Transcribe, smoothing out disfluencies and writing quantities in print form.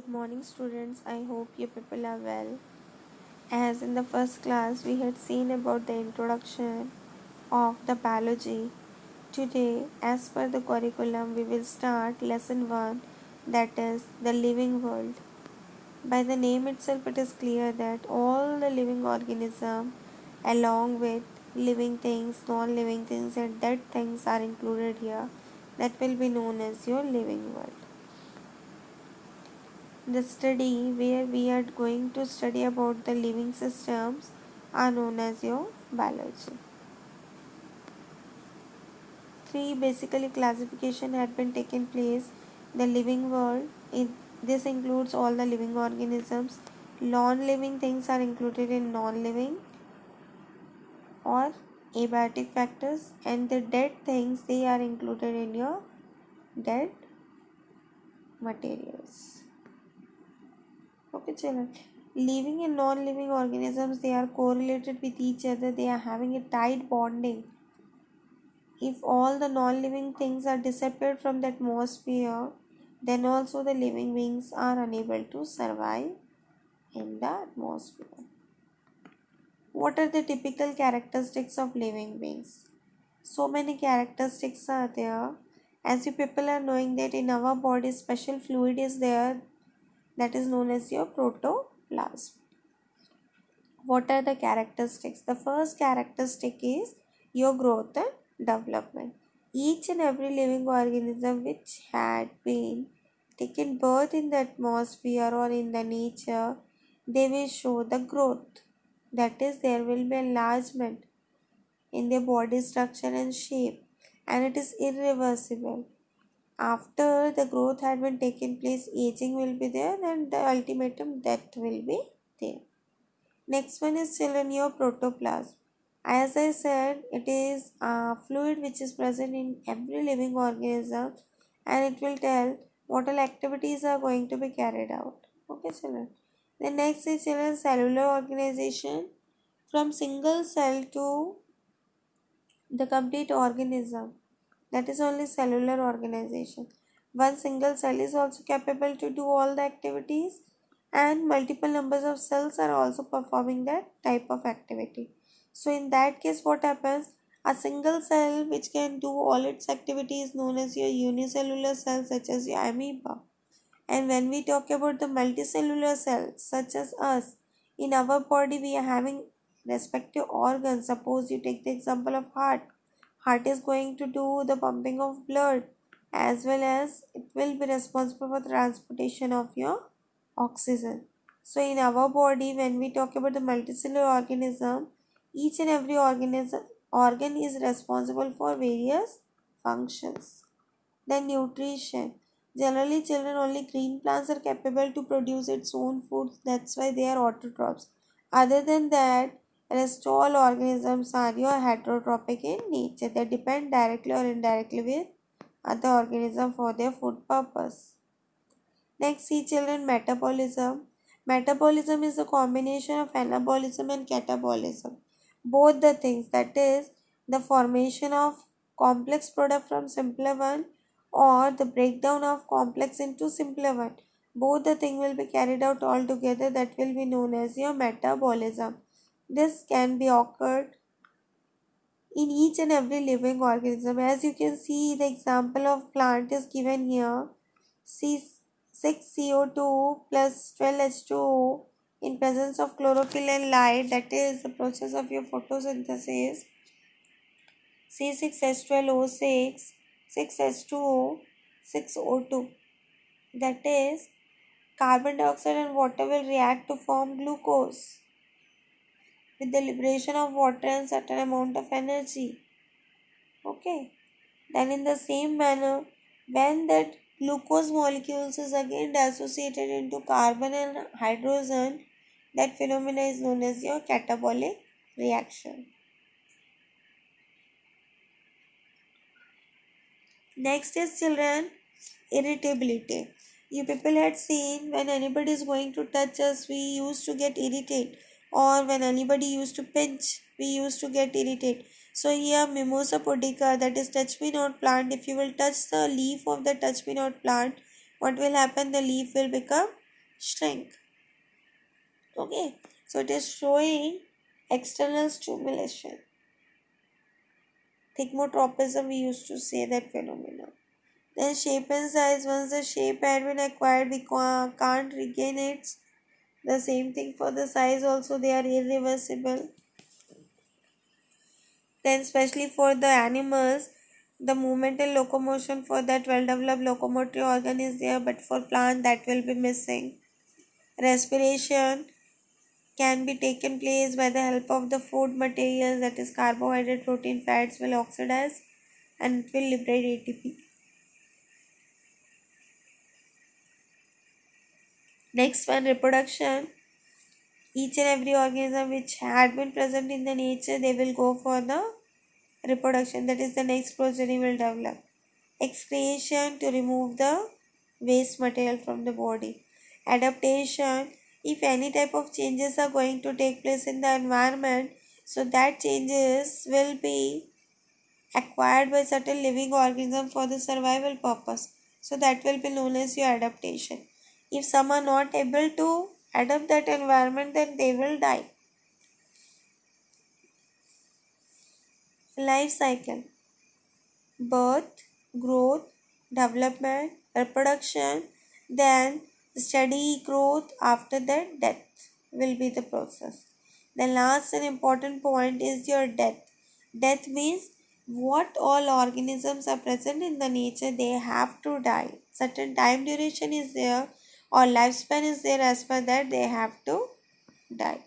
Good morning, students. I hope you people are well. As in the first class, we had seen about the introduction of the biology. Today, as per the curriculum, we will start lesson 1, that is the living world. By the name itself, it is clear that all the living organisms, along with living things, non living things, and dead things, are included here. That will be known as your living world. The study where we are going to study about the living systems are known as your biology. Three basically classification had been taken place. The living world, this includes all the living organisms. Non-living things are included in non-living or abiotic factors, and the dead things, they are included in your dead materials. Okay, children. Living and non-living organisms, they are correlated with each other. They are having a tight bonding. If all the non-living things are disappeared from the atmosphere, then also the living beings are unable to survive in the atmosphere. What are the typical characteristics of living beings? So many characteristics are there. As you people are knowing that in our body special fluid is there, that is known as your protoplasm. What are the characteristics? The first characteristic is your growth and development. Each and every living organism which had been taken birth in the atmosphere or in the nature, they will show the growth. That is, there will be enlargement in their body structure and shape, and it is irreversible. After the growth had been taken place, aging will be there, and the ultimatum death will be there. Next one is your protoplasm. As I said, it is a fluid which is present in every living organism, and it will tell what all activities are going to be carried out. Okay, children. The next is cellular organization. From single cell to the complete organism. That is only cellular organization. One single cell is also capable to do all the activities, and multiple numbers of cells are also performing that type of activity. So in that case, what happens? A single cell which can do all its activities is known as your unicellular cell, such as your amoeba. And when we talk about the multicellular cells, such as us, in our body we are having respective organs. Suppose you take the example of heart. Heart is going to do the pumping of blood, as well as it will be responsible for transportation of your oxygen. So in our body, when we talk about the multicellular organism, each and every organ is responsible for various functions. Then nutrition. Generally, children, only green plants are capable to produce its own food. That's why they are autotrophs. Other than that, rest all organisms are your heterotrophic in nature. They depend directly or indirectly with other organisms for their food purpose. Next, see children, metabolism. Metabolism is a combination of anabolism and catabolism. Both the things, that is, the formation of complex product from simpler one or the breakdown of complex into simpler one. Both the thing will be carried out all together. That will be known as your metabolism. This can be occurred in each and every living organism. As you can see, the example of plant is given here. C6CO2 plus 12H2O in presence of chlorophyll and light, that is the process of your photosynthesis. C6H12O6, 6H2O, 6O2, that is carbon dioxide and water will react to form glucose with the liberation of water and certain amount of energy. Okay. Then in the same manner, when that glucose molecules is again dissociated into carbon and hydrogen, that phenomena is known as your catabolic reaction. Next is children, irritability. You people had seen when anybody is going to touch us, we used to get irritated, or when anybody used to pinch, we used to get irritated. So here Mimosa pudica, that is touch me not plant, if you will touch the leaf of the touch me not plant, what will happen? The leaf will become shrink. Okay, so it is showing external stimulation. Thigmotropism, we used to say that phenomenon. Then shape and size. Once the shape had been acquired, we can't regain it. The same thing for the size also, they are irreversible. Then especially for the animals, the movement and locomotion for that well developed locomotory organ is there, but for plant that will be missing. Respiration can be taken place by the help of the food materials, that is carbohydrate, protein, fats will oxidize and it will liberate ATP. Next one, reproduction. Each and every organism which had been present in the nature, they will go for the reproduction, that is the next progeny will develop. Excretion, to remove the waste material from the body. Adaptation, if any type of changes are going to take place in the environment, so that changes will be acquired by certain living organism for the survival purpose, so that will be known as your adaptation. If some are not able to adapt that environment, then they will die. Life cycle: birth, growth, development, reproduction, then steady growth, after that death will be the process. The last and important point is your death. Death means what all organisms are present in the nature, they have to die. Certain time duration is there or lifespan is there, as per that they have to die.